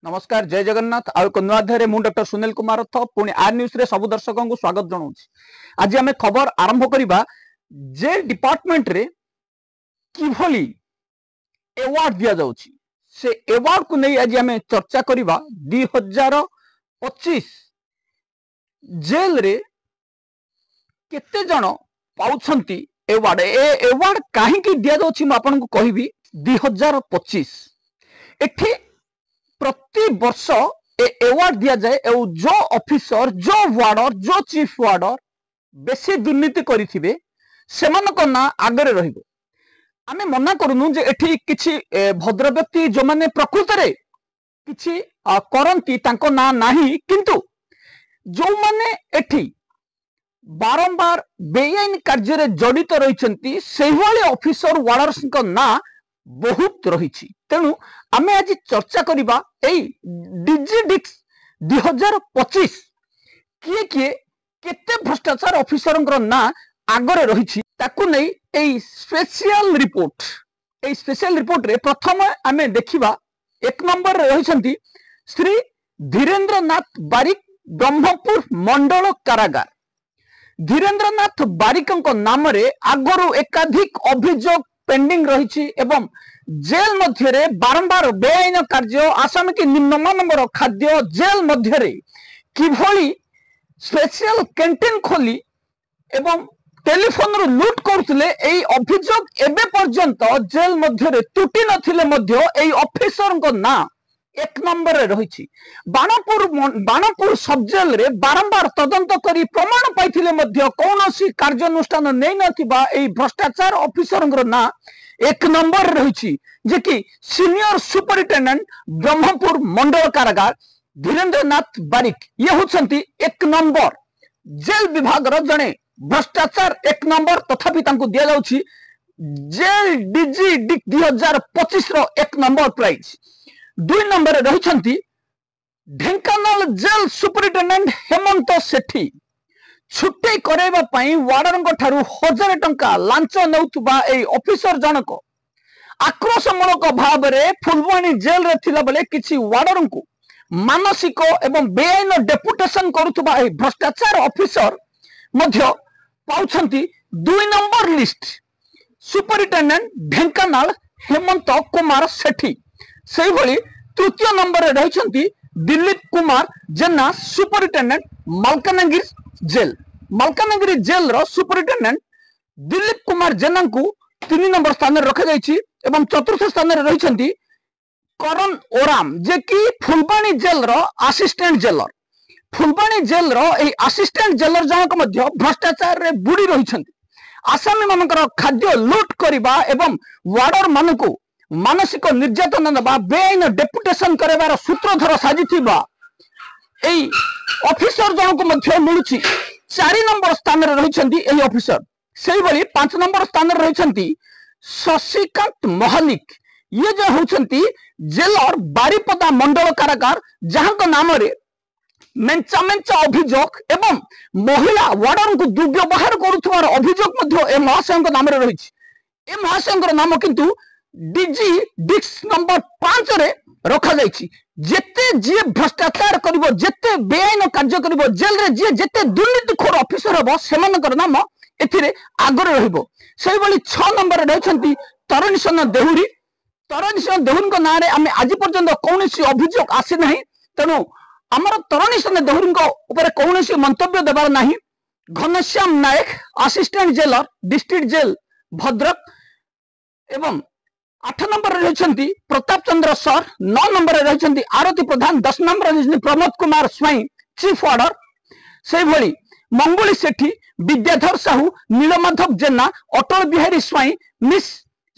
नमस्कार जय जगन्नाथ आध्याय मु डॉक्टर सुनील कुमार रथ पुणी आर न्यूज रे सब दर्शकों को स्वागत जनाऊँ। आज आम खबर आरंभ करवा जे डिपार्टमेंट रे किभली एवार्ड दि जाउछि से एवार्ड को नहीं आज आम चर्चा करवा। 2025 जेल रे केते जन पाउछंती एवार्ड एवार्ड काहे कि दिया जाउछि म आपन को कहबी। 2025 एठी प्रति वर्ष एवार्ड दिया जाए जो ऑफिसर जो वार्डर जो चीफ वार्डर बेसी दुर्नीति करिथिबे सेमानक ना आगरे रहिबो। आमे मना करूनु जे एठी किछि भद्र व्यक्ति जो माने प्रकृत रे किछि करंती तांको ना नाही, किंतु जो माने एठी बारंबार बेआईन कार्य रे जड़ित रहिसंती सेहिवाले ऑफिसर वार्डर्स को ना बहुत रही। तेणु आमे आज चर्चा करबा एई डिजिडिक्स 2025 किए किए केते भ्रष्टाचार ऑफिसर ना आगरे रही ताकू नहीं एई स्पेशल रिपोर्ट रे प्रथम आमे देखिबा। 1 नंबर रे रहिसंती श्री धीरेन्द्र नाथ बारिक ब्रह्मपुर मंडल कारागार। धीरेन्द्र नाथ बारिक नाम रे आगरू एकाधिक अभियोग पेंडिंग रही एवं जेल मध्य रे बारंबार बेआईन कार्य आसाम की निम्नमानवर खाद्य जेल मध्य रे किभली स्पेशल कैंटीन खोली एवं टेलीफोन रू लूट करथिले एई अभियोग एबे पर्यंत जेल मध्य रे टूटी नथिले मध्य एई ऑफिसर को ना 1 नंबर रे रही। बाणपुर सब जेल रे बारंबार तदंत करी प्रमाण पाइथिले मध्य कौनसी कार्यानुष्ठान नै नथिबा एई भ्रष्टाचार ऑफिसर ना 1 नंबर रही जे कि सीनियर सुपरिटेंडेंट ब्रह्मपुर मंडल कारागार धीरेन्द्र नाथ बारिक ये होछंती 1 नंबर जेल विभाग रो जणे भ्रष्टाचार 1 नंबर। तथापि तांको दिया जाउछि जेल डीजी 2025 रो 1 नंबर प्राइज। 2 नंबर रही ढेंकानाल जेल सुपरिटेंडेंट हेमंत सेठी छुट्टी कराइबा पई वार्डर ठारू 1000 टंका लांच नौतुबा ए ऑफिसर जनक आक्रोशमूलक भाव में फुलवाणी जेल रे थिला बेले किछि वार्डर को मानसिक एवं बेआईन डेपुटेशन करुतुबा ए भ्रष्टाचार ऑफिसर मध्य पाउछंती 2 number list superintendent Dhenkanal Hemant Kumar Sethi. से भली 3 नंबर रही दिलीप कुमार जेना सुपरिटेंडेंट मालकानगिरी जेल रो सुपरिटेंडेंट दिलीप कुमार जेना को 3 नंबर स्थान रखा जाइछि एवं 4th स्थान रही करण ओराम जे कि फुलवाणी जेल रो असिस्टेंट जेलर। फुलवाणी जेल रो ए असिस्टेंट जेलर जनक मध्य भ्रष्टाचार रे बुड़ी रही आसामी मानकर खाद्य लूट करबा एवं वार्डर मानकू मानसिक निर्यातन देवा बेआईन डेपुटेशन करार सूत्रधर साजिथिबा एई ऑफिसर जनक मध्य मिलुछि 4 नंबर स्थान रे रहिसंती एई ऑफिसर। सेही भली 5 नंबर स्थान रे रहिसंती शशिकांत महालिक ये जो होछंती जेलर बारिपदा मंडल कारागार जहां नाम रे मेंचा मेंचा अभियोग एवं महिला वार्डन को दुर्व्यवहार करुथवार अभियोग मध्य ए महाशय नाम रे रहिछि। ए महाशय नाम किंतु डीजी डिक्स नंबर 5 रे रखा जाइछि। जेते जे भ्रष्टाचार करिवो जेते बेआईन कार्य करिवो जेल रे जे जेते दुर्नीतिखोर ऑफिसर हबो सेमानकर नाम एथिरे आगर रहिबो। सेही भली 6 नंबर रे रहछंती तरणीसन देहुरी। तरणीसन देहुरी को नारे आमे आज पर्यंत कोनोसी अभियोग आसी नाही, तेनु हमर तरणीसन देहुरी को ऊपर कोनोसी मंतव्य देबार नाही। Ghanashyam Nayak assistant jailer district jail Bhadrak एवं 8 नंबर रही प्रताप चंद्र सर। 9 नंबर रही आरती प्रधान। 10 नंबर रही प्रमोद कुमार स्वाई चीफ वार्डर। से भली मंगुली सेठी विद्याधर साहू नीलमाधव जेना अटल बिहारी स्वाई मिस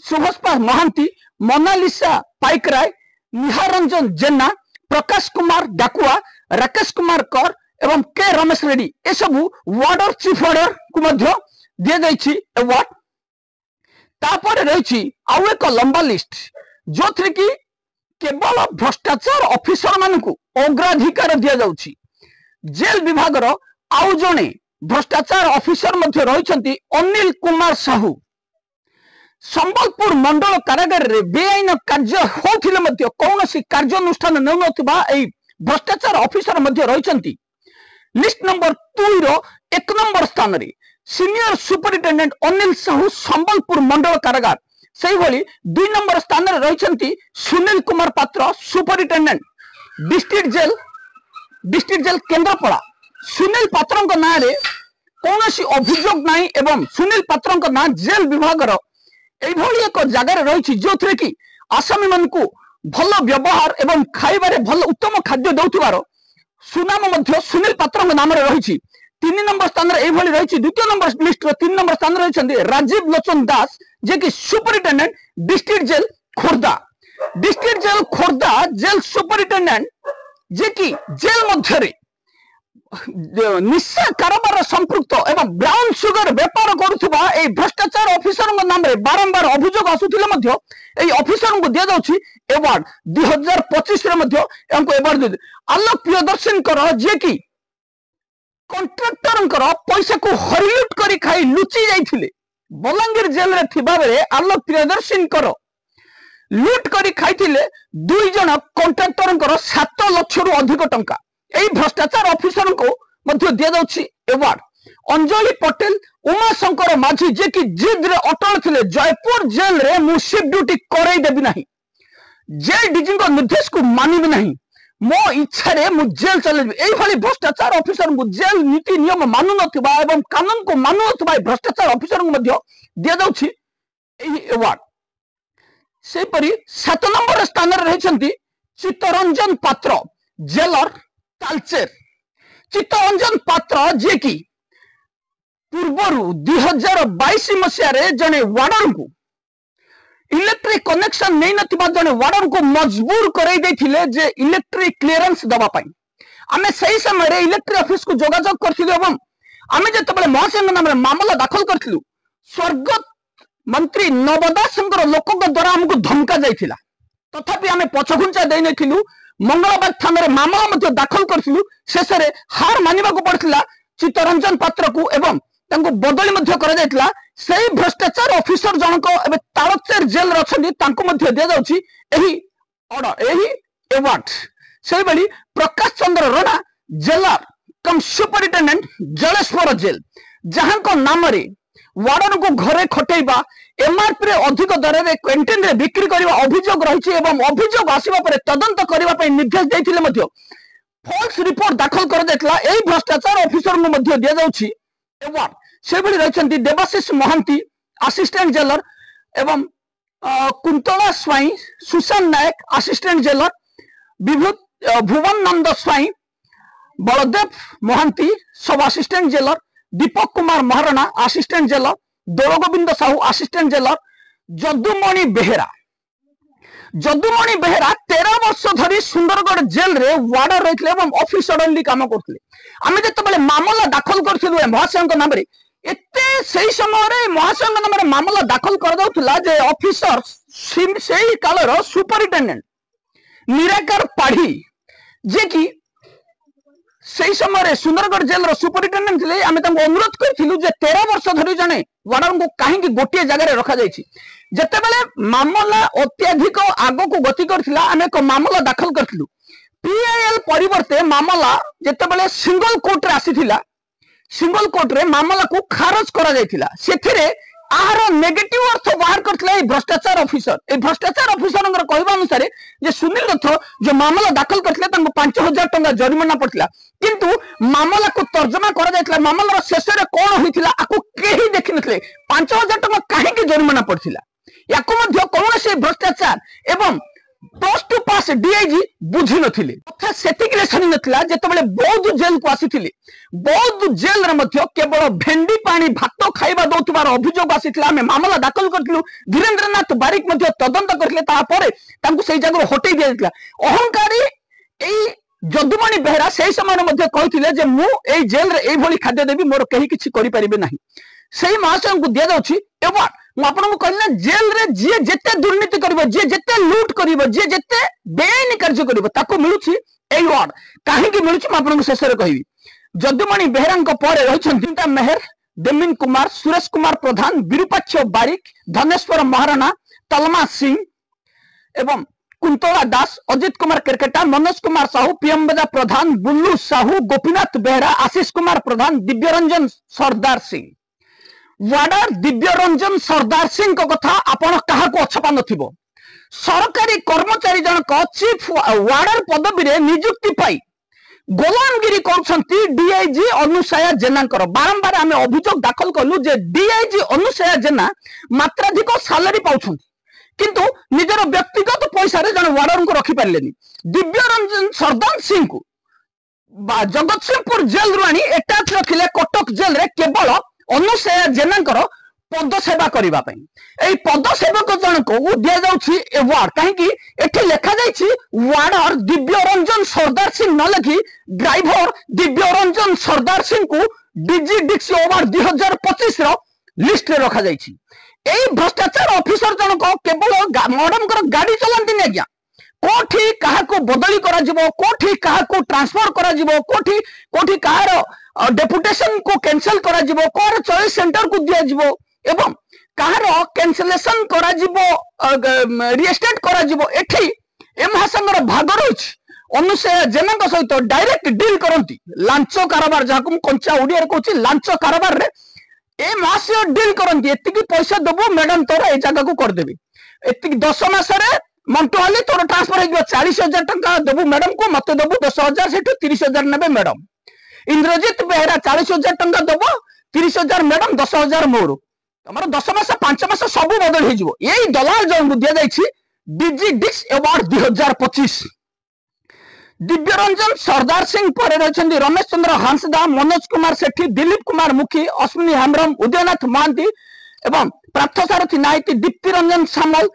सुभस्पा महांती मोनालिसा पाइकराय निहारंजन जेना प्रकाश कुमार डाकुआ राकेश कुमार कर एवं के रमेश रेड्डी ए सबु वार्डर चीफ वार्डर को मध्य दिया जाइछि अवार्ड। तापर रही आउ एक लंबा लिस्ट जो थी कि केवल भ्रष्टाचार ऑफिसर मान अग्राधिकार दि जाउछि। जेल विभाग रो आउ जणे भ्रष्टाचार ऑफिसर मध्य रही अनिल कुमार साहू संबलपुर मंडल कारागार रे बेआईन कार्य होथिले मध्य कौनसी कार्यानुष्ठान नेउनथिबा एई भ्रष्टाचार ऑफिसर मध्य रहिसंती। लिस्ट नंबर 2 रो 1 नंबर स्थान रे सीनियर सुपरिटेंडेंट अनिल साहू संबलपुर मंडल कारागार। सही भली 2 नंबर स्थान रे रहिसंती Sunil Kumar Patra superintendent district jail Kendrapara. Sunil पात्रंक नाँ रे कौनसी अभियोग नहीं एवं सुनील पात्रंक नाँ जेल विभाग रो एभली एक जगार रही जो थे कि आसामी मान को भल व्यवहार एवं खाइबारे भल उत्तम खाद्य दौथिबार सुनाम मध्य सुनील पात्र नाम रही। 3 नंबर स्थान एभली रही। द्वितीय नंबर लिस्ट 3 नंबर स्थान रही राजीव लोचन दास जे कि superintendent district jail Khordha. District jail Khordha jail superintendent जे कि जेल मध्य निशा कारोबार संपृक्त एवं ब्राउन सुगर व्यापार करुवा भ्रष्टाचार ऑफिसर नाम रे बारंबार अभियोग आसुथिले ऑफिसर को दिया जाउछि अवार्ड 2025 रे मध्य अवार्ड दे आलोक प्रियदर्शन जे कि कॉन्ट्रैक्टर पैसा को हरिलुट करी खाई लुचि जाइथिले। बलांगीर जेल रे थिबा बेले आलोक प्रियदर्शन लुट करी खाइथिले 2 जन कॉन्ट्रैक्टर 7 लाख रु अधिक टंका। यही भ्रष्टाचार ऑफिसर को मध्य दिया जाउछि अवार्ड। अंजलि पटेल उमा शंकर माझी जे कि जिद रे अटल थिले जयपुर जेल रे मु शिफ्ट ड्यूटी करई देबी नाही, जेल डीजी को निर्देश को मानिबी नाही, मो इच्छा रे मु जेल चलेबी। एई भली भ्रष्टाचार ऑफिसर को जेल नीति नियम मानु नथिबा एवं कानून को मानु नथिबा भ्रष्टाचार ऑफिसर को मध्य दिया जाउछि एही अवार्ड। से परी 7 नंबर स्थान रे रहिसंती चित्तरंजन पात्र जेलर तालचेर। चित्तरंजन पात्र जे कि पूर्वरु 2022 मसीह रे जने वार्डन को इलेक्ट्रिक कनेक्शन नहीं नथिबा जने वार्डन को मजबूर करई देथिले जे इलेक्ट्रिक क्लियरेंस दबा पाई। आमे सही समय रे इलेक्ट्रिक ऑफिस को जोगाजोग करथिलु एवं आमे जतबेले महासंघ नाम रे मामला दाखल करथिलु स्वर्गत मंत्री नवदासंकर लोक द्वारा हमको धमका जाइथिला, तथापि आमे पछघुंचा देइ नथिलु। मंगलबार थाना रे मामला मध्य दाखल करथिलु। शेष रे हार मानिबा को पड़थिला चित्तरंजन पात्र को एवं तांको बदली मध्य करा जाइतला। सही भ्रष्टाचार ऑफिसर जनक एबे तालचेर जेल रे अछंती तांको मध्य दिया जाउछि एही ऑर्डर एही अवार्ड। सेही बली प्रकाश चंद्र राणा जेलर कम सुपरिटेंडेंट जलेश्वर जेल जहां को नाम रे वार्डन को घरे खटेइबा एमआरपी रे अधिक दर रे कैंटीन रे बिक्री करबा अभियोग रहिछि एवं अभियोग आसीबा परे तदंत करबा पई निर्देश दैथिले मध्य फॉल्स रिपोर्ट दाखल कर दैतला। एही भ्रष्टाचार ऑफिसर को मध्य दिया जाउछि अवार्ड। से भली रहिसंती देवाशीष महांती असिस्टेंट जेलर एवं Kuntala Swain Sushant Nayak assistant jailer Bhuban Nanda Swain Baldev Mohanty sub assistant jailer Dipak Kumar Maharana assistant jailer Daulagobind Sahu assistant jailer Jadumani Behera 13 वर्ष धरी सुंदरगढ़ जेल रे वार्डर रहितले एवं ऑफिसर काम करथिले। आमे जतबेले मामला दाखल करथिलु महाशंकर नाम रे एते सही समय रे महाशंकर नाम रे मामला दाखल कर दउथला जे ऑफिसर सेही कालर सुपरिटेंडेंट निराकार पाढ़ी जे कि सही समय सुंदरगढ़ जेल सुपरिटेंडेंट थे। आम अनुरोध करूँ जे 13 वर्ष धरी जड़े वार्डन को कहीं गोटे जगह रखा जितेबाला मामला अत्याधिक आग को गति करथिला आम एक मामला दाखल करूँ। पीआईएल परिवर्ते मामला जितेबाला सिंगल कोर्ट रे आसीथिला सिंगल कोर्ट रे मामला को खारज करा जायथिला। सेथिरे आहार नेगेटिव अर्थ बाहर करथिला ए भ्रष्टाचार ऑफिसर। ए भ्रष्टाचार ऑफिसर कहवा अनुसार जे सुनील रथ जो मामला दाखल करथिले तांको 5000 टंका जरिमाना पड़थिला, किंतु मामला को तर्जमा करा जायथिला मामलार शेष रे कोन होइथिला आकु केही देखि नथिले 5000 टंका काहे के जरिमाना पड़थिला। याको मध्य कौनसी भ्रष्टाचार एवं प्लस टू पास डीआईजी बुझी नथिले तथा सेतिक रे सनी नथिला। जेतेबेले बौद्ध जेल को आसीथिले बौद्ध जेल रे मध्य केवल भेंडी पानी भात खाइबा दउतबार अभियोग आसीथिला। आमे मामला दाखल करथिलु धीरेन्द्रनाथ बारिक मध्य तदंत करथिले ता परे तांकु सेही जगह हटै दियाथिला। अहंकारी एई जदुमणि बेहेरा सेही समय मध्य कहिथिले जे मु एई जेल रे एई भली खाद्य देबी मोर केही किछि करि परिबे नाही। सेही महाशय को दिया जाउछि एवार्ड। आपको कहना जेल रे जी जेते दुर्नीति करिवो जी जेते लूट करिवो जी जेते बेआईन कार्य करिवो ताको मिलुछि एई अवार्ड। काहे कि मिलुछि म आपनको शेष रे कहिबी। जदुमणि बेहेरांक परे रहिछन तीनटा मेहर डेमिन कुमार, सुरेश कुमार प्रधान, विरूपाक्ष बारिक, धनेश्वर महाराणा, तलमा सिंह एवं कुंतला दास, अजित कुमार केरकेटा, मनोज कुमार साहू, पियम्बदा प्रधान, बुल्लू साहू, गोपीनाथ बेहरा, आशीष कुमार प्रधान, दिव्यरंजन सरदार सिंह। वार्डर दिव्यरंजन सरदार सिंह को कथा आपण काहाको अछपा नथिबो। सरकारी कर्मचारी जनक चीफ वार्डर पदवी रे नियुक्ति पाई गोलामगिरी करछंती डीआईजी अनुसया जेनांकर। बारंबार आमे अभियोग दाखल कलु जे डीआईजी अनुसया जेना मात्राधिक सैलरी पाउछंती किंतु निजर व्यक्तिगत पैसा रे जन वार्डर को रखि पारलेनी। दिव्यरंजन सरदार सिंह को जगतसिंहपुर जेल रु आनी एटाच रखिले कटक जेल रे केवल अनुसया जेनांकर पद सेवा करबा पई। एई पद सेवक जन को दिया जाउछि अवार्ड काहेकि एठी लेखा जाइछि वार्डर दिव्यरंजन सरदार सिंह न लिखि ड्राइवर दिव्यरंजन सरदार सिंह को डीजी डिक्सी अवार्ड 2025 रो लिस्ट रे रखा जाइछि। एई भ्रष्टाचार ऑफिसर जन को केवल मैडम कर गाड़ी चलांती नै आज्ञा कोठी काहा को बदली करा जिवो, कोठी काहा को ट्रांसफर करा जिवो, कोठी कोठी काहार डेपुटेशन को कैंसिल करा जिवो, कोर चॉइस सेंटर को दिया जिवो एवं काहार कैंसिलेशन करा जिवो, रिएस्टेट करा जिवो। एठी ए महासंघर भाग रहिछि अनुसया जेनांक सहित डायरेक्ट डील करंती लांच कारोबार जाको कंचा ओडिया रे कहछि लांच कारोबार रे ए मासे डील करंती। एतिकी पैसा दबो मैडम तोर ए जगह को कर देबी, एतिकी 10 मास रे मंटो हाली तोर ट्रांसफर हो 40,000 टंका दबो मैडम को, मते दबो 10,000 सेठु 30,000 नेबे मैडम। इंद्रजीत बेहरा 40,000 टंका दबो, 30,000 मैडम, 10,000 मोर। तमरो 10 मास 5 मास सब बदल हो जिवो। एई दलाल जन को दिया जाइछि डीजी डिक्स अवार्ड 2025। दिव्यरंजन सरदार सिंह पर रहिछन्ती रमेश चंद्र हांसदा, मनोज कुमार सेठी, दिलीप कुमार मुखी, अश्विनी हेम्ब्रम, उदयनाथ महांती एवं पार्थसारथी नायक, दीप्ति रंजन सामल,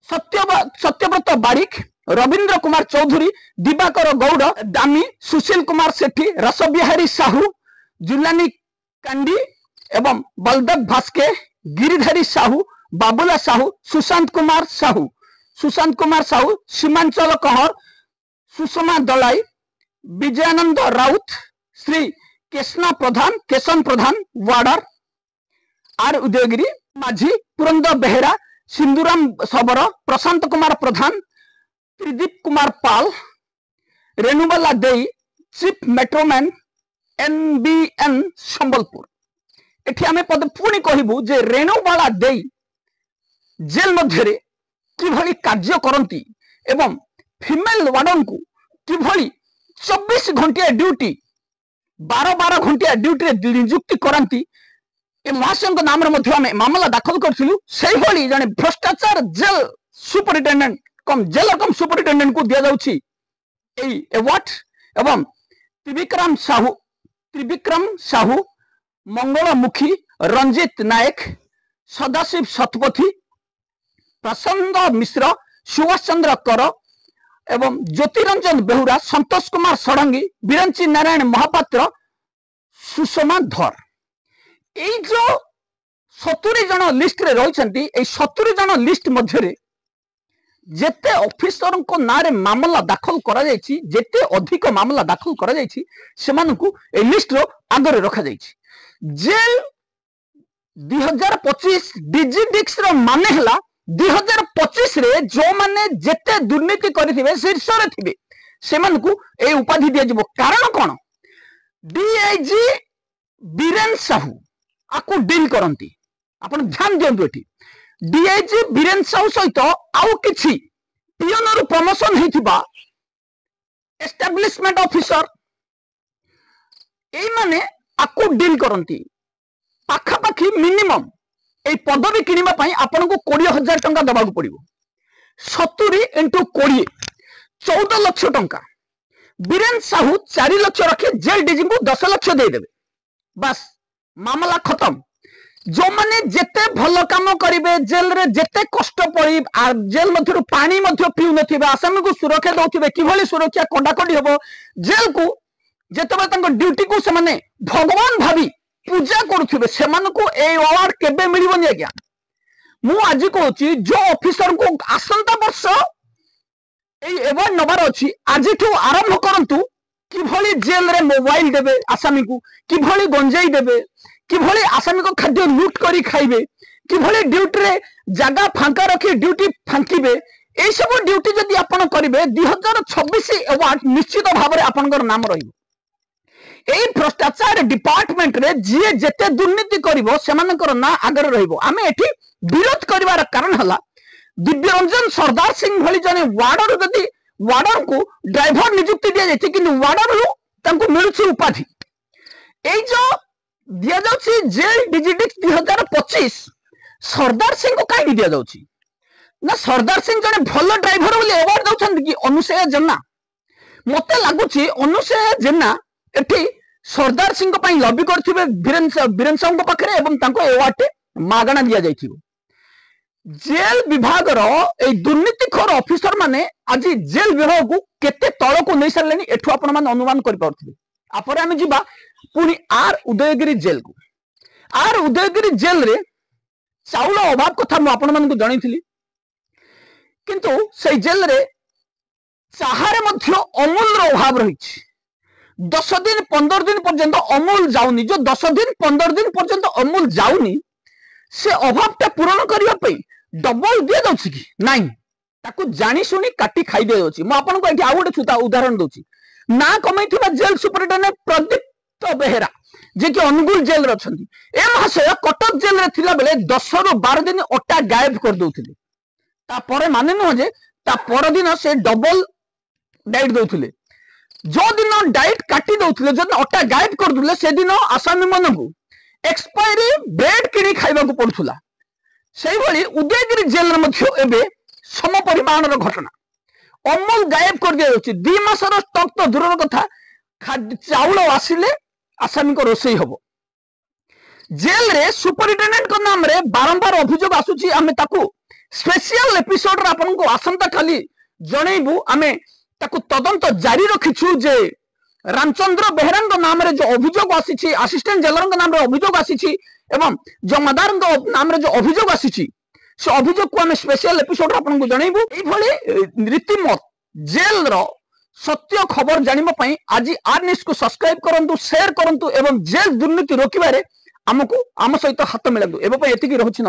सत्यव्रत बारिक, रविंद्र कुमार चौधरी, दिवाकर गौड़, दामी, सुशील कुमार सेठी, रसबिहारी साहू, जुलानी कांडी एवं बलदेव भास्के, गिरिधारी साहू, बाबुला साहू, सुशांत कुमार साहू, सीमांचल कहर, सुषमा दलाई, विजयानंद राउत, श्री केशन प्रधान वार्डर आर उदयगिरी, माझी पुरंदर बेहरा, सिंधुराम सबर, प्रशांत कुमार प्रधान, त्रिदीप कुमार पाल, रेणुबाला देई, चीफ मेट्रोमैन एनबीएन संबलपुर। एठी आमे पद पुणी कहबू जे रेणुबाला देई जेल मध्य किभली कार्य करती एवं फीमेल वार्डन को किभली 24 घंटिया ड्यूटी 12 घंटिया ड्यूटी रे नियुक्ति करती ए महाशय नाम मामला दाखल करूँ। से भली जने भ्रष्टाचार जेल सुपरिटेंडेंट कम जेल कम सुपरिटेंडेंट को दिया जाउछि एई अवार्ड एवं त्रिविक्रम साहू, मंगलमुखी, रंजित नायक, सदाशिव शतपथी, प्रसन्न मिश्र, सुभाष चंद्र कर एवं ज्योतिरंजन बेहुरा, संतोष कुमार षडंगी, बिरंची नारायण महापात्र, सुषमा धर। एई जो 70 जन लिस्ट रे रहिसंती ए 70 जन लिस्ट मध्य जेते ऑफिसर को नारे मामला दाखल करा जायछि, जेते अधिक मामला दाखल करा जायछि सेमानकु ए लिस्ट रो आगरे रखा जायछि। जेल 2025 डीजी डिक्स रो माने हला 2025 रे जो माने जेते दुर्नीति करिथिबे शीर्ष रे थिबे सेमानकु ए उपाधि दिया जिवो। कारण कोन? डीआईजी बीरेन साहू आकु डील करंती। आपण ध्यान दियंतु एठी डीआईजी बीरेन साहू सहित आउ किछि पियन रु प्रमोशन हेतिबा एस्टैब्लिशमेंट ऑफिसर एई माने आकु डील करंती। पाखा पाखी मिनिमम ए पदवी किनिबा पई आपन को 20,000 टंका दबाकू पड़िबो। 70 × 20 14 लाख टंका। बीरेन साहू 4 लाख रखे जेल डीजी को 10 लाख दे देबे, बस मामला खत्म। जो माने जेते भल काम करिवे जेल रे जेते कष्ट पड़ी जेल मध्य पानी मध्य पिउ नथिबे, आसामी को सुरक्षा दउथिबे, किभली सुरक्षा कोडाकोडी होबो, जेल को जेतबे तंग ड्यूटी को से माने भगवान भाभी पूजा करुथिबे सेमानको ए अवार्ड केबे मिलिबोनी। आज्ञा मु आज कहूची जो ऑफिसर को आसंता वर्ष ए अवार्ड नबार अछि आजिठू आरंभ करंतु किभली जेल रे मोबाइल देबे आसामी को, किभली गंजाई देबे, किभली आसामी को खाद्य लूट करी खाइबे, किभली ड्यूटी रे जगह फांका रखी ड्यूटी फांकीबे, ए सब ड्यूटी जदि आपण करिवे 2026 अवार्ड निश्चित भाव में आपनकर नाम रहिबो। एई भ्रष्टाचार डिपार्टमेंट रे जे जेते दुर्नीति करिवो सेमानकर ना आगर रहिबो। आमे एठी विरोध करिवार कारण हला दिव्यरंजन सरदार सिंह भली जने वार्डर जदि वार्डर को ड्राइवर नियुक्ति दिया जाती कि वार्डर रु तांको मिलुछि उपाधि। ए जो दिया जाउछि जेल डिजिटिक्स 2025 सरदार सिंह को काहे दिया जाउछि ना सरदार सिंह जने भलो ड्राइवर बोली अवार्ड दउछन कि अनुसया जेना। मते लागुछि अनुसया जेना एठी सरदार सिंह पई लॉबी करथिबे बीरेन साहू को पाखरे एवं तांको अवार्ड मागणा दिया जाइथिबो। जेल विभाग दुर्नीतिखोर ऑफिसर माने आज जेल विभाग को केते तल को नहीं सारे एठू आपण मान अनुमान कर पारथिबे। आपरे आमे जिबा पुनी आर उदयगिरी जेल को। आर उदयगिरी जेल रे चाउल अभाव कथा मु आपण मान को जणैथिली, किंतु से जेल रे चाहारे मध्य अमूल रो अभाव रहिछि। 10 दिन 15 दिन पर्यंत अमूल जाउनी, जो 10 दिन 15 दिन पर्यंत अमूल जाउनी से अभावटा पूरण करिया पई डबल दिया जाउछि कि नाही, ताकू जानी सुनी काटी खाई दिया जाउछि। मु आपन को एठी आ गोटे उदाहरण दउछि। ना कमैथिबा जेल सुपरिटेंडेंट प्रदीप बेहेरा जे कि अनुगुल जेल रे अछंती, ए महाशय कटक जेल रे थिला बेले 10 रु 12 दिन अटा गायब कर दउथिले। ता परे माने न जे ता पर दिन से डबल डाइट दउथिले। जो दिन डाइट काटी दउथिले, जो अटा गायब कर दुले, से दिन आसामी मन को एक्सपायरी ब्रेड किणी खाइबा को पड़ुथुला। सेही भली उदयगिरी जेल रे मध्य एबे सम परिमाण रो घटना अमूल गायब कर दिया जाउछि। 2 मास रो स्टॉक तो दूर कथा, चाउल आसिले आसामी को रोसई हबो। जेल रे सुपरिटेंडेंट को नाम रे बारंबार अभियोग आसुछि। आमे ताकू स्पेशल एपिसोड रे आपन को आसंता खाली जणैबु। आमे ताकू तदंत जारी रखिछु जे रामचंद्र बेहरा नाम रे जो अभियोग आसी, असिस्टेंट जेलर नाम रे अभियोग आसी एवं जमादार नाम रे जो अभियोग आसी, से अभियोग को आम स्पेशल एपिसोड आपन को जनइबु। एभली रीतिमत जेल रो सत्य खबर जानिबा पई आज आर न्यूज को सब्सक्राइब करंतु, शेयर करंतु एवं जेल दुर्नीति रोकिबारे आमको आम सहित हाथ मिलंतु। एबे पई एतिकी रहउछि।